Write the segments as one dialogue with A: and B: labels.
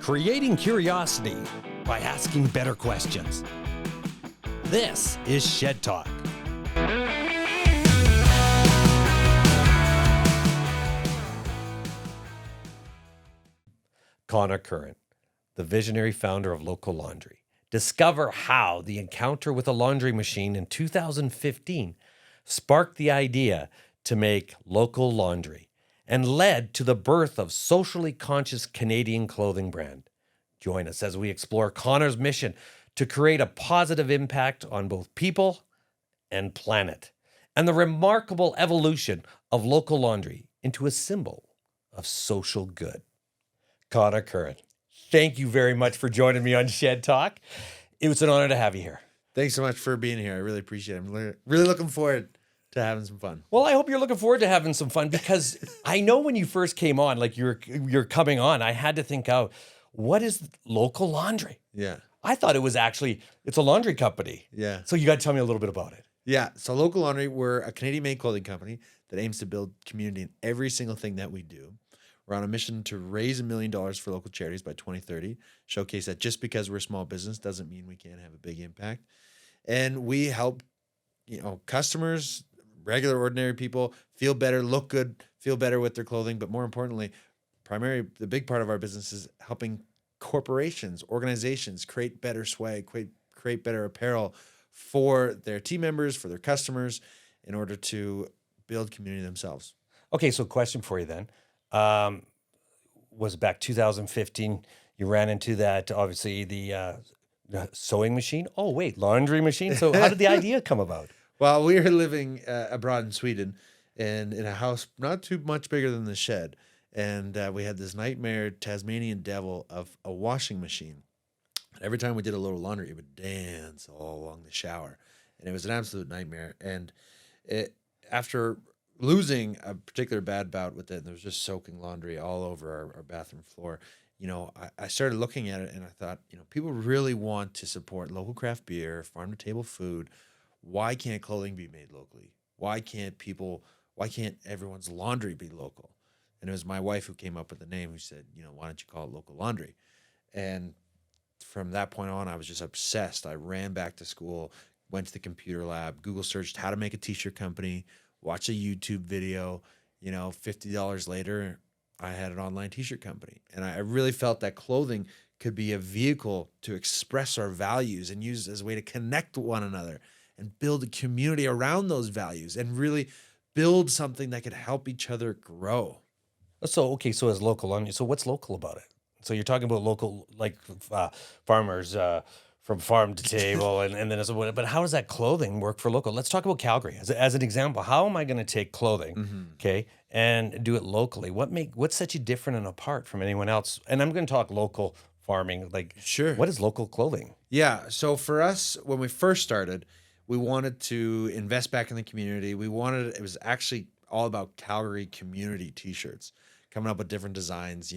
A: creating curiosity by asking better questions. This is Shed Talk. Curran, the visionary founder of Local Laundry. Discover how the encounter with a laundry machine in 2015 sparked the idea to make local laundry and led to the birth of socially conscious Canadian clothing brand. Join us as we explore Connor's mission to create a positive impact on both people and planet, and the remarkable evolution of local laundry into a symbol of social good. Connor Curran, thank you very much for joining me on Shed Talk. It was an honor to have you here.
B: Thanks so much for being here. I really appreciate it. I'm really looking forward to having some fun.
A: Well, I hope you're looking forward to having some fun, because I know when you first came on, like you're coming on, I had to think out, what is local laundry?
B: Yeah.
A: I thought it was it's a laundry company.
B: Yeah.
A: So you got to tell me a little bit about it.
B: Yeah. So Local Laundry, we're a Canadian-made clothing company that aims to build community in every single thing that we do. We're on a mission to raise $1 million for local charities by 2030. Showcase that just because we're a small business doesn't mean we can't have a big impact. And we help, customers, regular, ordinary people feel better, look good, feel better with their clothing. But more importantly, the big part of our business is helping corporations, organizations create better swag, create better apparel for their team members, for their customers, in order to build community themselves.
A: Okay, so question for you then. Was back 2015, you ran into that, obviously, the sewing machine? Oh, wait, laundry machine? So how did the idea come about?
B: Well, we were living abroad in Sweden and in a house not too much bigger than the shed. And we had this nightmare Tasmanian devil of a washing machine. And every time we did a load of laundry, it would dance all along the shower. And it was an absolute nightmare. And after losing a particular bad bout with it, and there was just soaking laundry all over our bathroom floor, I started looking at it and I thought, people really want to support local craft beer, farm-to-table food. Why can't clothing be made locally? Why can't everyone's laundry be local? And it was my wife who came up with the name, who said, why don't you call it Local Laundry? And from that point on, I was just obsessed. I ran back to school, went to the computer lab, Google searched how to make a t-shirt company, watched a YouTube video. $50 later, I had an online t-shirt company. And I really felt that clothing could be a vehicle to express our values and use as a way to connect with one another and build a community around those values and really build something that could help each other grow.
A: So as local laundry, so what's local about it? So you're talking about local, like farmers from farm to table, and then but how does that clothing work for local? Let's talk about Calgary as an example. How am I going to take clothing, okay, and do it locally? What sets you different and apart from anyone else? And I'm going to talk local farming.
B: Sure.
A: What is local clothing?
B: Yeah. So for us, when we first started, we wanted to invest back in the community. It was actually all about Calgary community t-shirts, coming up with different designs,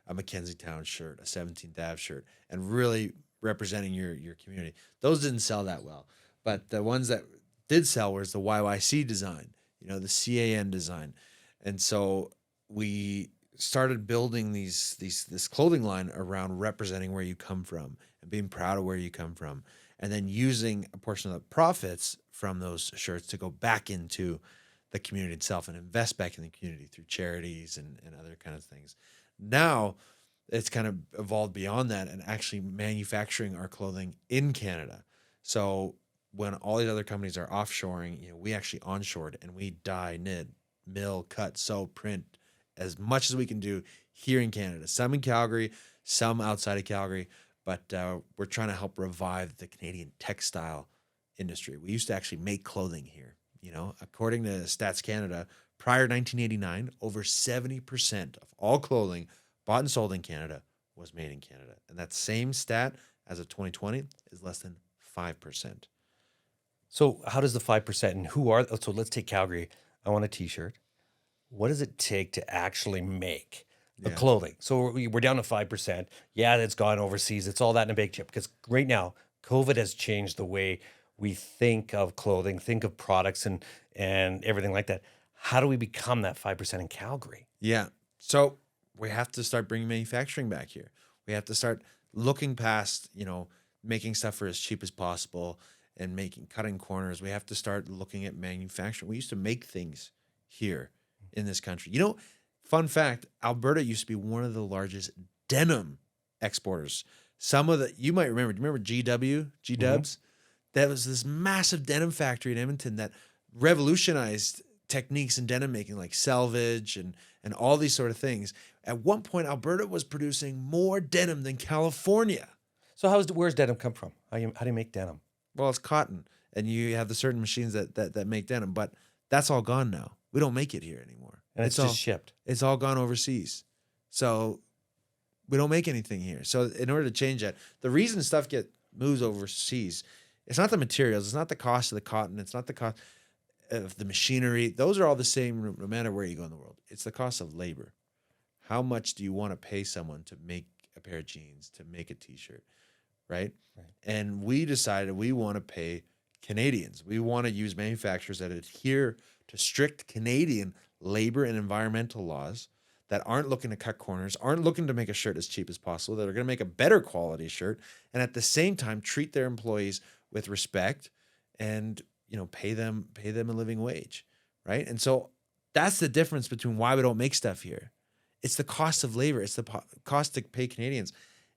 B: a Mackenzie Town shirt, a 17th Ave shirt, and really representing your community. Those didn't sell that well. But the ones that did sell was the YYC design, the CAN design. And so we started building this clothing line around representing where you come from and being proud of where you come from, and then using a portion of the profits from those shirts to go back into the community itself and invest back in the community through charities and other kind of things. Now it's kind of evolved beyond that and actually manufacturing our clothing in Canada. So when all these other companies are offshoring, we actually onshored, and we dye, knit, mill, cut, sew, print as much as we can do here in Canada. Some in Calgary, some outside of Calgary, but we're trying to help revive the Canadian textile industry. We used to actually make clothing here. According to Stats Canada, prior to 1989, over 70% of all clothing bought and sold in Canada was made in Canada. And that same stat as of 2020 is less than 5%.
A: So how does the 5%, and so let's take Calgary. I want a t-shirt. What does it take to actually make the clothing? So we're down to 5%. Yeah, that's gone overseas. It's all that in a big chip, because right now COVID has changed the way we think of clothing, think of products and everything like that. How do we become that 5% in Calgary?
B: Yeah. So we have to start bringing manufacturing back here. We We have to start looking past, making stuff for as cheap as possible and cutting corners. We have to start looking at manufacturing. We used to make things here in this country. Fun fact, Alberta used to be one of the largest denim exporters. You might remember, do you remember G-Dubs? That was this massive denim factory in Edmonton that revolutionized techniques in denim making, like selvage and all these sort of things. At one point, Alberta was producing more denim than California.
A: So where's denim come from? How do you make denim?
B: Well, it's cotton, and you have the certain machines that make denim, but that's all gone now. We don't make it here anymore.
A: And it's just shipped.
B: It's all gone overseas. So we don't make anything here. So in order to change that, the reason stuff moves overseas, it's not the materials, it's not the cost of the cotton, it's not the cost of the machinery. Those are all the same no matter where you go in the world. It's the cost of labor. How much do you want to pay someone to make a pair of jeans, to make a t-shirt, right? And we decided we want to pay Canadians. We want to use manufacturers that adhere to strict Canadian labor and environmental laws, that aren't looking to cut corners, aren't looking to make a shirt as cheap as possible, that are going to make a better quality shirt, and at the same time treat their employees with respect and pay them a living wage, right? And so that's the difference between why we don't make stuff here. It's the cost of labor. It's the cost to pay Canadians,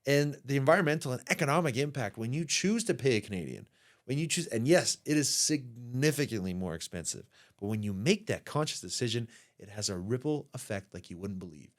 B: and the environmental and economic impact when you choose to pay a Canadian. And yes, it is significantly more expensive, but when you make that conscious decision, it has a ripple effect like you wouldn't believe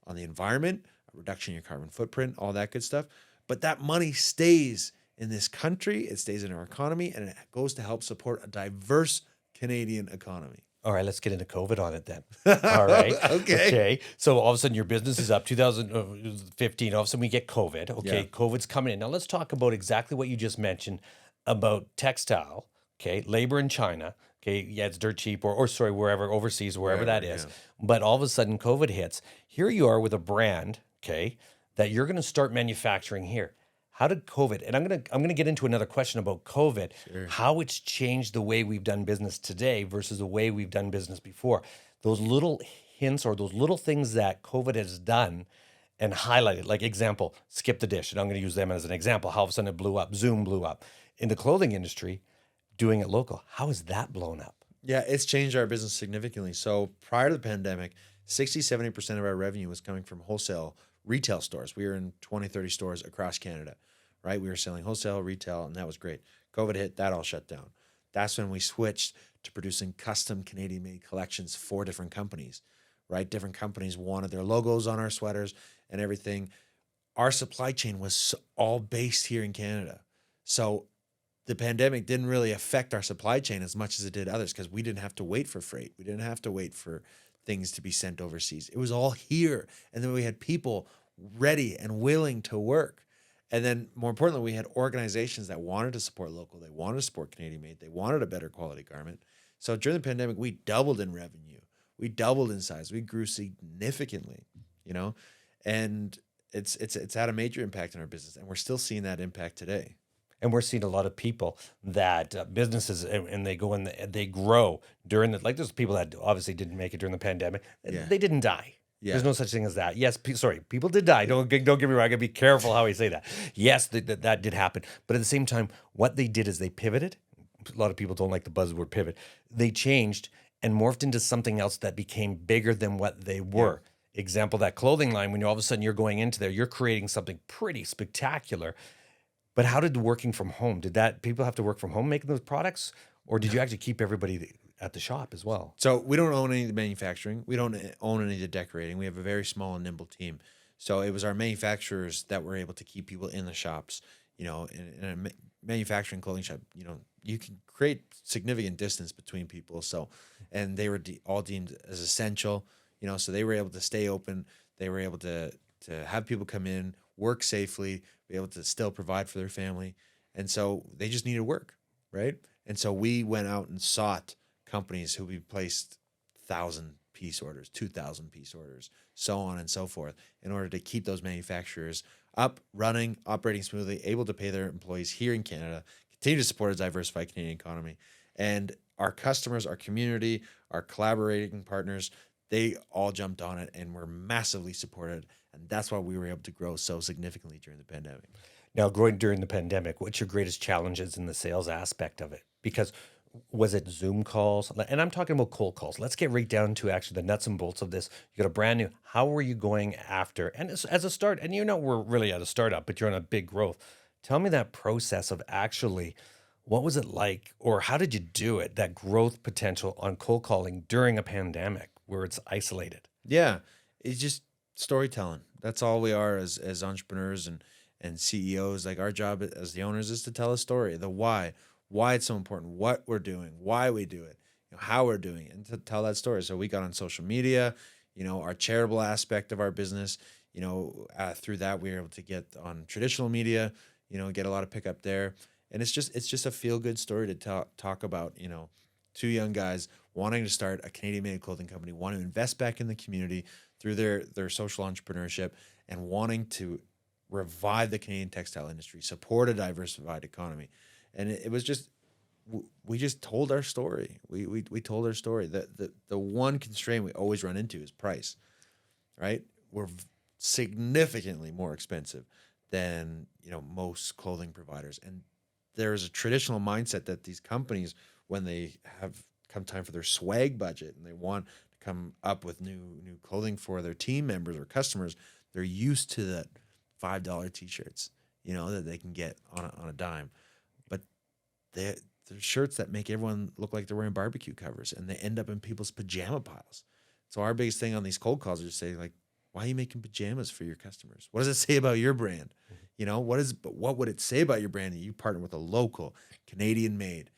B: on the environment, a reduction in your carbon footprint, all that good stuff. But that money stays in this country, it stays in our economy, and it goes to help support a diverse Canadian economy.
A: All right, let's get into COVID on it then. All right. Okay. So all of a sudden your business is up 2015. All of a sudden we get COVID. Okay. Yeah. COVID's coming in. Now let's talk about exactly what you just mentioned about textile. Okay. Labor in China. Okay. Yeah, it's dirt cheap or wherever, overseas, wherever that is. Yeah. But all of a sudden COVID hits. Here you are with a brand, okay, that you're going to start manufacturing here. How did COVID, and I'm gonna get into another question about COVID, sure, how it's changed the way we've done business today versus the way we've done business before. Those little hints or those little things that COVID has done and highlighted, like example, Skip the Dish, and I'm gonna use them as an example, how all of a sudden it blew up, Zoom blew up. In the clothing industry, doing it local, how has that blown up?
B: Yeah, it's changed our business significantly. So prior to the pandemic, 60-70% of our revenue was coming from wholesale retail stores. We were in 20-30 stores across Canada. Right? We were selling wholesale, retail, and that was great. COVID hit, that all shut down. That's when we switched to producing custom Canadian-made collections for different companies, right? Different companies wanted their logos on our sweaters and everything. Our supply chain was all based here in Canada. So the pandemic didn't really affect our supply chain as much as it did others because we didn't have to wait for freight. We didn't have to wait for things to be sent overseas. It was all here. And then we had people ready and willing to work. And then more importantly, we had organizations that wanted to support local. They wanted to support Canadian made. They wanted a better quality garment. So during the pandemic, we doubled in revenue. We doubled in size. We grew significantly, and it's had a major impact on our business. And we're still seeing that impact today.
A: And we're seeing a lot of people that businesses, and they go and they grow during like there's people that obviously didn't make it during the pandemic. Yeah. They didn't die. Yeah. There's no such thing as that. Yes, people did die. Don't get me wrong. I gotta be careful how I say that. Yes, that did happen. But at the same time, what they did is they pivoted. A lot of people don't like the buzzword pivot. They changed and morphed into something else that became bigger than what they were. Yeah. Example, that clothing line, when all of a sudden you're going into there, you're creating something pretty spectacular. But how did working from home, people have to work from home making those products? Or did you actually keep everybody at the shop as well?
B: So we don't own any of the manufacturing. We don't own any of the decorating. We have a very small and nimble team. So it was our manufacturers that were able to keep people in the shops. In a manufacturing clothing shop, you can create significant distance between people. So, and they were all deemed as essential, so they were able to stay open. They were able to have people come in, work safely, be able to still provide for their family. And so they just needed work, right? And so we went out and sought companies who we placed 1,000-piece orders, 2,000-piece orders, so on and so forth, in order to keep those manufacturers up, running, operating smoothly, able to pay their employees here in Canada, continue to support a diversified Canadian economy. And our customers, our community, our collaborating partners, they all jumped on it and were massively supported. And that's why we were able to grow so significantly during the pandemic.
A: Now, growing during the pandemic, what's your greatest challenges in the sales aspect of it? Because was it Zoom calls? And I'm talking about cold calls. Let's get right down to actually the nuts and bolts of this. You got a brand new. How were you going after? And as a start, and we're really at a startup, but you're on a big growth. Tell me that process of actually, what was it like, or how did you do it? That growth potential on cold calling during a pandemic where it's isolated.
B: Yeah, it's just storytelling. That's all we are as entrepreneurs and CEOs. Like our job as the owners is to tell a story, the why it's so important, what we're doing, why we do it, how we're doing it, and to tell that story. So we got on social media, our charitable aspect of our business, through that we were able to get on traditional media, get a lot of pickup there. And it's just a feel good story to talk about, two young guys wanting to start a Canadian made clothing company, want to invest back in the community through their social entrepreneurship, and wanting to revive the Canadian textile industry, support a diversified economy. And it was just, we just told our story. We told our story. The one constraint we always run into is price, right? We're significantly more expensive than most clothing providers. And there's a traditional mindset that these companies, when they have come time for their swag budget and they want to come up with new clothing for their team members or customers, they're used to that $5 t-shirts, that they can get on a dime. But they're shirts that make everyone look like they're wearing barbecue covers, and they end up in people's pajama piles. So our biggest thing on these cold calls is to say, like, why are you making pajamas for your customers? What does it say about your brand? What would it say about your brand that you partner with a local Canadian made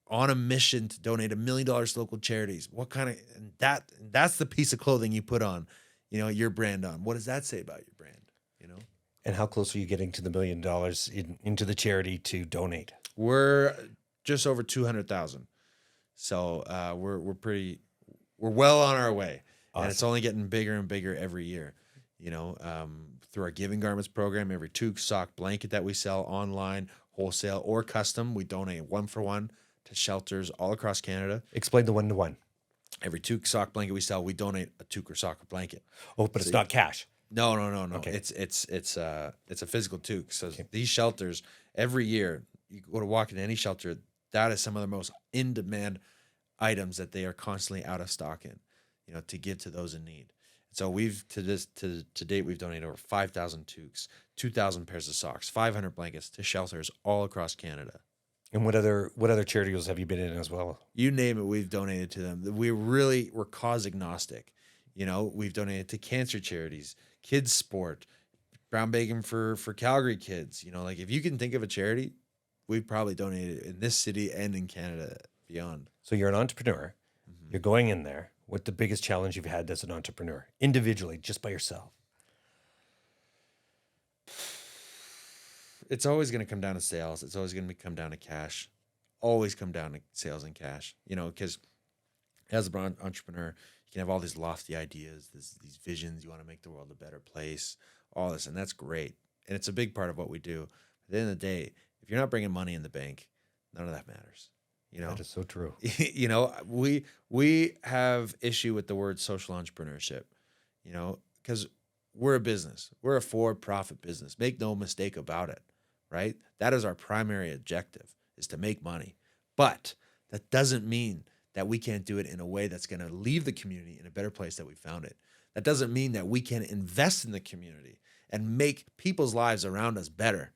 B: on a mission to donate $1 million to local charities? What kind of, and that's the piece of clothing you put on, your brand on. What does that say about your brand?
A: And how close are you getting to the $1 million into the charity to donate?
B: We're just over 200,000. So we're well on our way. Awesome. And it's only getting bigger and bigger every year. Through our Giving Garments program, every toque, sock, blanket that we sell online, wholesale or custom, we donate 1-for-1 to shelters all across Canada.
A: Explain the 1-to-1.
B: Every toque, sock, blanket we sell, we donate a toque or sock or blanket.
A: Oh, but it's not cash.
B: No.
A: Okay.
B: It's a physical toque. So these shelters, every year, you go to walk into any shelter, that is some of the most in-demand items that they are constantly out of stock in, to give to those in need. So we've to date we've donated over 5,000 toques, 2,000 pairs of socks, 500 blankets to shelters all across Canada.
A: And what other charities have you been in as well?
B: You name it, we've donated to them. We're cause agnostic. We've donated to cancer charities, kids sport, brown bacon for Calgary kids. Like if you can think of a charity, we've probably donated in this city and in Canada beyond.
A: So you're an entrepreneur. Mm-hmm. You're going in there. What's the biggest challenge you've had as an entrepreneur, individually, just by yourself?
B: It's always going to come down to sales. It's always going to come down to cash. Always come down to sales and cash. Because as an entrepreneur, you can have all these lofty ideas, these visions. You want to make the world a better place, all this, and that's great. And it's a big part of what we do. At the end of the day, if you're not bringing money in the bank, none of that matters.
A: That is so true.
B: We have issue with the word social entrepreneurship, because we're a business. We're a for-profit business. Make no mistake about it, right? That is our primary objective, is to make money. But that doesn't mean that we can't do it in a way that's going to leave the community in a better place that we found it. That doesn't mean that we can invest in the community and make people's lives around us better.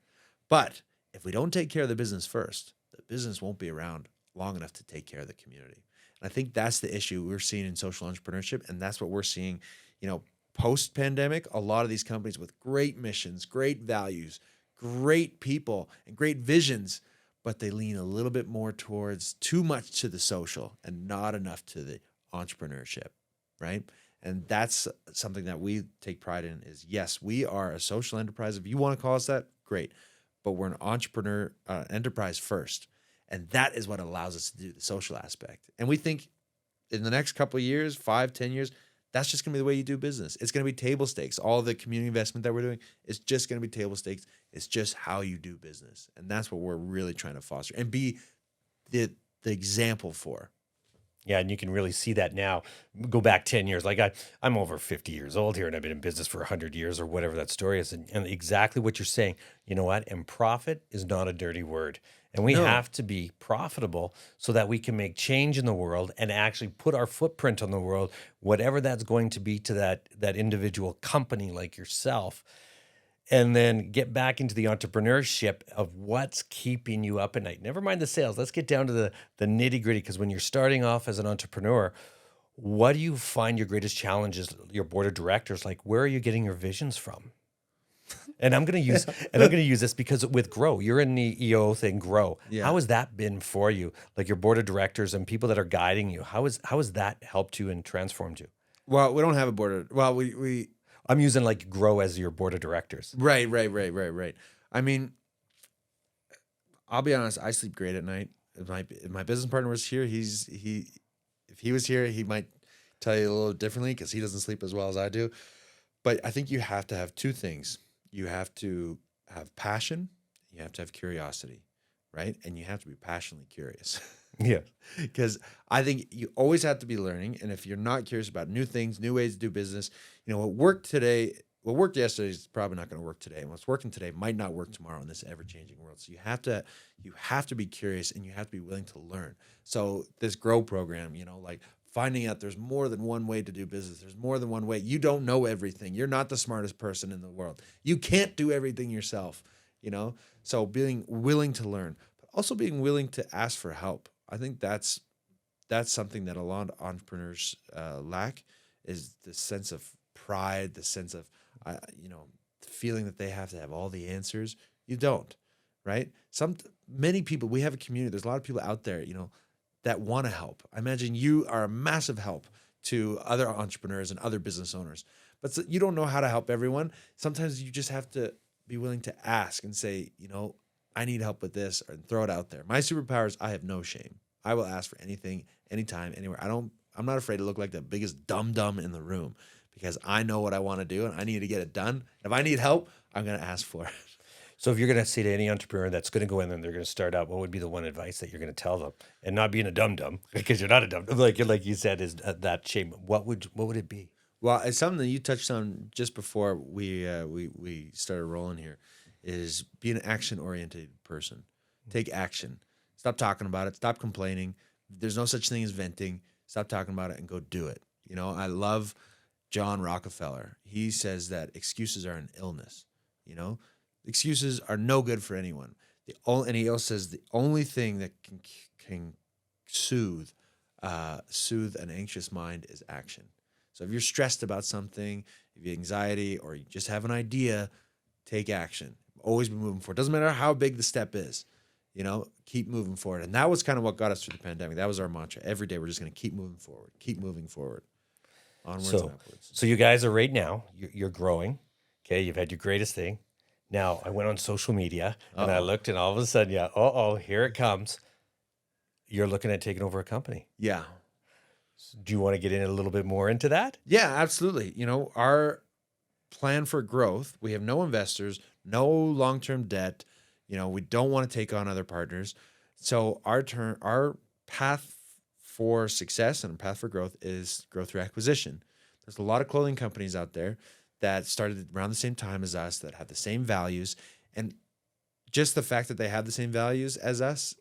B: But if we don't take care of the business first, the business won't be around long enough to take care of the community. And I think that's the issue we're seeing in social entrepreneurship. And that's what we're seeing, post-pandemic. A lot of these companies with great missions, great values, great people, and great visions, but they lean a little bit more towards too much to the social and not enough to the entrepreneurship, right? And that's something that we take pride in is, yes, we are a social enterprise. If you want to call us that, great. But we're an entrepreneur enterprise first. And that is what allows us to do the social aspect. And we think in the next couple of years, 5, 10 years, that's just going to be the way you do business. It's going to be table stakes. All the community investment that we're doing is just going to be table stakes. It's just how you do business. And that's what we're really trying to foster and be the example for.
A: Yeah, and you can really see that now. Go back 10 years. Like I'm over 50 years old here and I've been in business for 100 years or whatever that story is. And exactly what you're saying. You know what? And profit is not a dirty word. And we
B: No.
A: have to be profitable so that we can make change in the world and actually put our footprint on the world, whatever that's going to be to that individual company like yourself, and then get back into the entrepreneurship of what's keeping you up at night. Never mind the sales. Let's get down to the nitty gritty. Because when you're starting off as an entrepreneur, what do you find your greatest challenges? Your board of directors, like where are you getting your visions from? And I'm going to use this because with Grow, you're in the EO thing, Grow.
B: Yeah.
A: How has that been for you? Like your board of directors and people that are guiding you. How has that helped you and transformed you?
B: Well, we don't have a board of, well, we
A: I'm using like Grow as your board of directors.
B: right. I mean, I'll be honest, I sleep great at night. If my business partner was here, if he was here, he might tell you a little differently because he doesn't sleep as well as I do. But I think you have to have two things. You have to have passion, you have to have curiosity, right? And you have to be passionately curious.
A: Yeah.
B: Because I think you always have to be learning. And if you're not curious about new things, new ways to do business, what worked yesterday is probably not going to work today. And what's working today might not work tomorrow in this ever-changing world. So you have to be curious and you have to be willing to learn. So this Grow program, like finding out there's more than one way to do business. There's more than one way. You don't know everything. You're not the smartest person in the world. You can't do everything yourself, So being willing to learn, but also being willing to ask for help. I think that's something that a lot of entrepreneurs lack, is the sense of pride, the sense of, feeling that they have to have all the answers. You don't, right? Many people, we have a community. There's a lot of people out there, that want to help. I imagine you are a massive help to other entrepreneurs and other business owners, but you don't know how to help everyone. Sometimes you just have to be willing to ask and say, I need help with this, and throw it out there. My superpower is I have no shame. I will ask for anything, anytime, anywhere. I'm not afraid to look like the biggest dum-dum in the room because I know what I want to do and I need to get it done. If I need help, I'm going to ask for it.
A: So if you're going to say to any entrepreneur that's going to go in there and they're going to start out, what would be the one advice that you're going to tell them? And not being a dum-dum, because you're not a dum-dum, like you said, is that shame. What would it be?
B: Well, it's something that you touched on just before we started rolling here, is be an action-oriented person. Take action. Stop talking about it. Stop complaining. There's no such thing as venting. Stop talking about it and go do it. I love John Rockefeller. He says that excuses are an illness. Excuses are no good for anyone. And he also says the only thing that can soothe an anxious mind is action. So if you're stressed about something, if you have anxiety, or you just have an idea, take action. Always be moving forward. Doesn't matter how big the step is. Keep moving forward. And that was kind of what got us through the pandemic. That was our mantra. Every day we're just going to keep moving forward, onwards and upwards.
A: So you guys are right now, you're growing. Okay, you've had your greatest thing. Now I went on social media and I looked, and all of a sudden, here it comes. You're looking at taking over a company.
B: Yeah.
A: Do you want to get in a little bit more into that?
B: Yeah, absolutely. Our plan for growth, we have no investors, no long-term debt. We don't want to take on other partners. So our path for success and path for growth is growth through acquisition. There's a lot of clothing companies out there that started around the same time as us, that have the same values. And just the fact that they have the same values as us,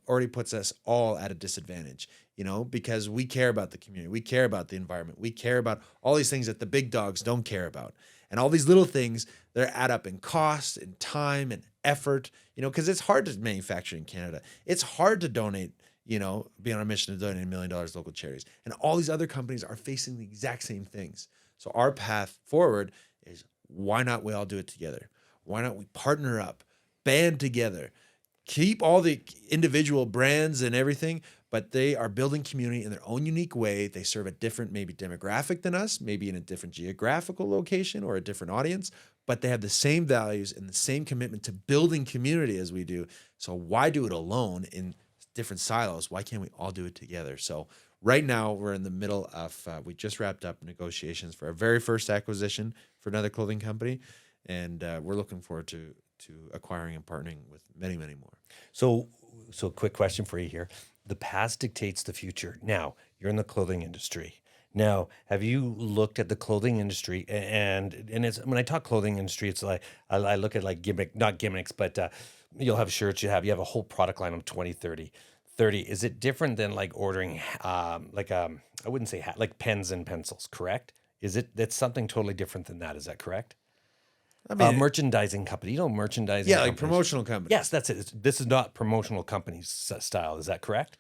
B: already puts us all at a disadvantage, because we care about the community. We care about the environment. We care about all these things that the big dogs don't care about. And all these little things, they add up in cost and time and effort, because it's hard to manufacture in Canada. It's hard to donate, be on a mission to donate $1 million to local charities. And all these other companies are facing the exact same things. So our path forward is, why not we all do it together? Why not we partner up, band together, keep all the individual brands and everything, but they are building community in their own unique way. They serve a different maybe demographic than us, maybe in a different geographical location or a different audience, but they have the same values and the same commitment to building community as we do. So why do it alone in different silos? Why can't we all do it together? So right now we're in the middle of, we just wrapped up negotiations for our very first acquisition for another clothing company. And we're looking forward to acquiring and partnering with many, many more.
A: So quick question for you here. the past dictates the future. Now, you're in the clothing industry. Now, have you looked at the clothing industry? And it's when I talk clothing industry, it's like I look at like gimmick, not gimmicks, but you'll have shirts, you have a whole product line of 20, 30. 30. Is it different than like ordering I wouldn't say like pens and pencils, correct? Is it that's something totally different than that? Is that correct?
B: I mean,
A: Merchandising company, merchandising
B: yeah, like
A: companies.
B: promotional companies.
A: Yes, that's it. This is not promotional companies style. Is that correct?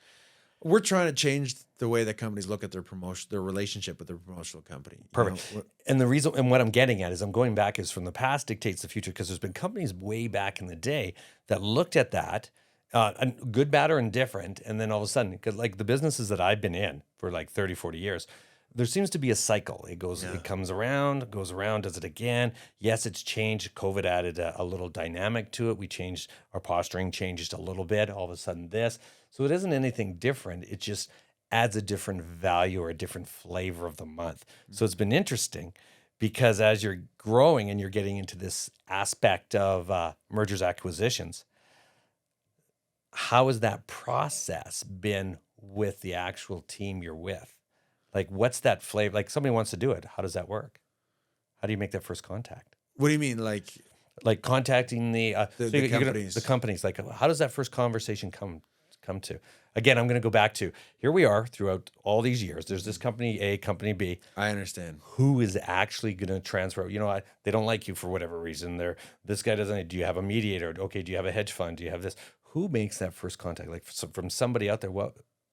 B: We're trying to change the way that companies look at their promotion, their relationship with their promotional company.
A: Perfect. And the reason, and what I'm getting at is I'm going back is from the past dictates the future, because there's been companies way back in the day that looked at that, and good, bad, or indifferent. And then all of a sudden, because like the businesses that I've been in for like 30, 40 years, there seems to be a cycle. It goes, it comes around, goes around, does it again. Yes, it's changed. COVID added a little dynamic to it. We changed our posturing, changed a little bit. All of a sudden, this. So it isn't anything different. It just adds a different value or a different flavor of the month. So it's been interesting because as you're growing and you're getting into this aspect of mergers, acquisitions, how has that process been with the actual team you're with? Like, what's that flavor? Like, somebody wants to do it. How does that work? How do you make that first contact?
B: What do you mean,
A: Like contacting the
B: companies?
A: The companies. Like, how does that first conversation come to? Again, I'm going to go back to here we are throughout all these years. There's this company A, company B.
B: I understand.
A: Who is actually going to transfer? They don't like you for whatever reason. This guy doesn't. Do you have a mediator? Okay. Do you have a hedge fund? Do you have this? Who makes that first contact? Like from somebody out there.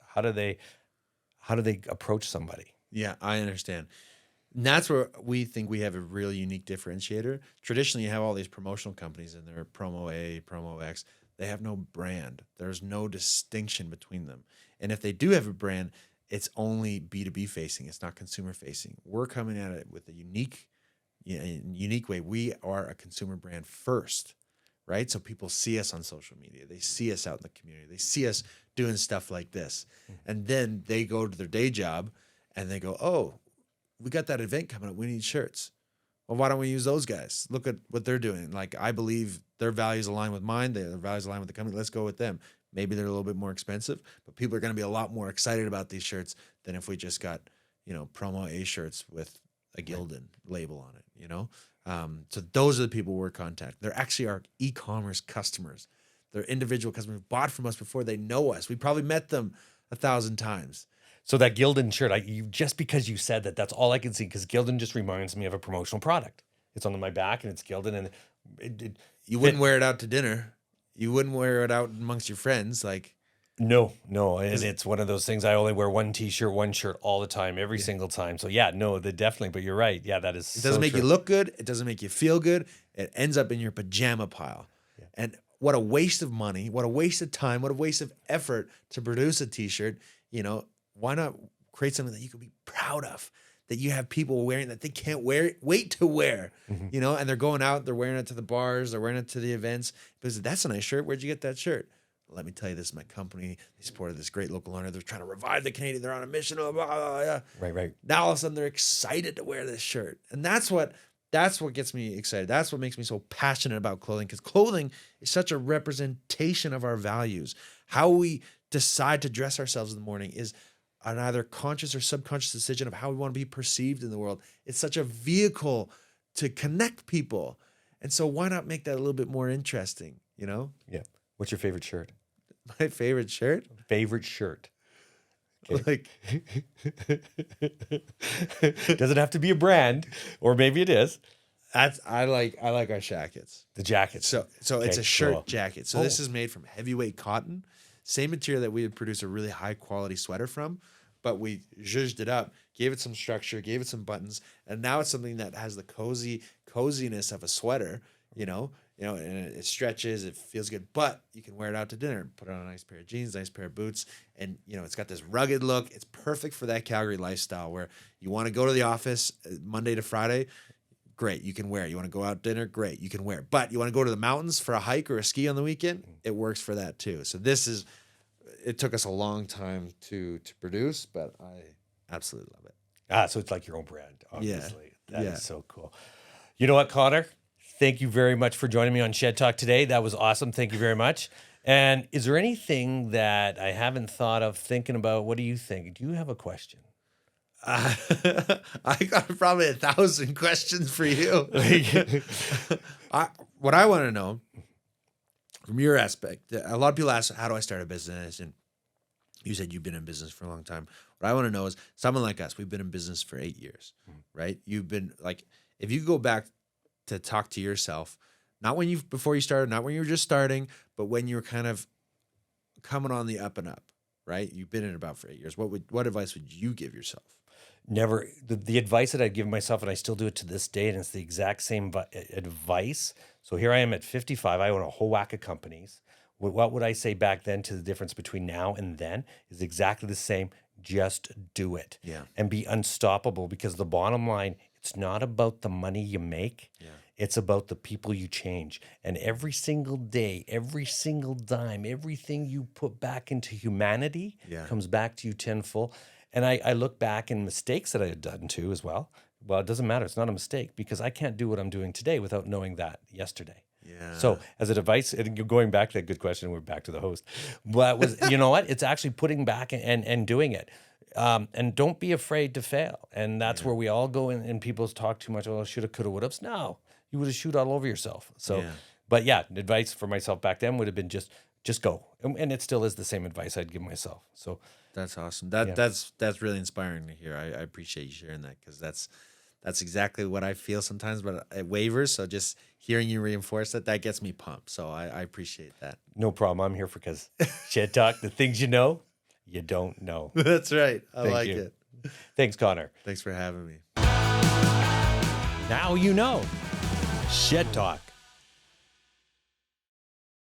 A: How do they approach somebody?
B: Yeah, I understand. And that's where we think we have a really unique differentiator. Traditionally, you have all these promotional companies and they're promo A, promo X. They have no brand. There's no distinction between them. And if they do have a brand, it's only B2B facing. It's not consumer facing. We're coming at it with a unique way. We are a consumer brand first, right? So people see us on social media. They see us out in the community. They see us doing stuff like this. And then they go to their day job and they go, oh, we got that event coming up. We need shirts. Well, why don't we use those guys? Look at what they're doing. Like, I believe their values align with mine. Their values align with the company. Let's go with them. Maybe they're a little bit more expensive, but people are going to be a lot more excited about these shirts than if we just got, promo A shirts with a Gildan label on it, So those are the people we're contacting. They're actually our e-commerce customers. They're individual customers who bought from us before they know us. We probably met them 1,000 times.
A: So that Gildan shirt, just because you said that, that's all I can see, because Gildan just reminds me of a promotional product. It's on my back and it's Gildan, and
B: you wouldn't wear it out to dinner. You wouldn't wear it out amongst your friends, like.
A: No, and it's one of those things. I only wear one T-shirt, one shirt all the time, every single time. So definitely. But you're right. Yeah, that is.
B: It doesn't make you look good. It doesn't make you feel good. It ends up in your pajama pile. Yeah. And what a waste of money! What a waste of time! What a waste of effort to produce a T-shirt. Why not create something that you can be proud of? That you have people wearing that they can't wait to wear, and they're going out, they're wearing it to the bars, they're wearing it to the events. Because that's a nice shirt. Where'd you get that shirt? Let me tell you, this is my company. They supported this great local owner. They're trying to revive the Canadian. They're on a mission. Blah, blah, blah.
A: Right.
B: Now all of a sudden they're excited to wear this shirt. And that's what gets me excited. That's what makes me so passionate about clothing, because clothing is such a representation of our values. How we decide to dress ourselves in the morning is an either conscious or subconscious decision of how we want to be perceived in the world. It's such a vehicle to connect people. And so why not make that a little bit more interesting,
A: Yeah. What's your favorite shirt?
B: My favorite shirt?
A: Favorite shirt.
B: Okay.
A: Doesn't have to be a brand, or maybe it is.
B: I like our jackets.
A: The jackets.
B: So it's a shirt jacket. So this is made from heavyweight cotton, same material that we would produce a really high quality sweater from, but we zhuzhed it up, gave it some structure, gave it some buttons, and now it's something that has the coziness of a sweater, and it stretches, it feels good, but you can wear it out to dinner, put on a nice pair of jeans, nice pair of boots, and it's got this rugged look. It's perfect for that Calgary lifestyle where you want to go to the office Monday to Friday. Great, you can wear it. You want to go out to dinner? Great, you can wear it. But you want to go to the mountains for a hike or a ski on the weekend? It works for that too. So it took us a long time to produce, but I absolutely love it.
A: So it's like your own brand, obviously.
B: Yeah.
A: That is so cool. You know what, Connor? Thank you very much for joining me on Shed Talk today. That was awesome. Thank you very much. And is there anything that I haven't thought of thinking about? What do you think? Do you have a question?
B: Uh, I got probably 1,000 questions for you. What I want to know from your aspect, a lot of people ask, how do I start a business? And you said you've been in business for a long time. What I want to know is someone like us, we've been in business for 8 years, right? You've been like, if you go back to talk to yourself, not when before you started, not when you were just starting, but when you were kind of coming on the up and up, right? You've been in about for 8 years. What advice would you give yourself?
A: Never, the advice that I'd give myself, and I still do it to this day, and it's the exact same advice. So here I am at 55. I own a whole whack of companies. What would I say back then to the difference between now and then is exactly the same. Just do it.
B: Yeah.
A: And be unstoppable, because the bottom line, it's not about the money you make.
B: Yeah.
A: It's about the people you change. And every single day, every single dime, everything you put back into humanity comes back to you tenfold. And I look back in mistakes that I had done too as well. Well, it doesn't matter. It's not a mistake, because I can't do what I'm doing today without knowing that yesterday.
B: Yeah.
A: So as a device, and you're going back to that good question, we're back to the host. But you know what? It's actually putting back and doing it. And don't be afraid to fail. And that's where we all go in, and people talk too much. Oh, shoulda, coulda, woulda. No, you would have shoot all over yourself. So, but yeah, advice for myself back then would have been just go. And it still is the same advice I'd give myself. So
B: that's awesome. That's really inspiring to hear. I appreciate you sharing that, because that's exactly what I feel sometimes, but it wavers. So just hearing you reinforce that gets me pumped. So I appreciate that.
A: No problem. I'm here because Shed Talk, the things you know, you don't know.
B: That's right. I
A: Thank
B: like
A: you.
B: it.
A: Thanks, Connor.
B: Thanks for having me.
A: Now you know. Shed Talk.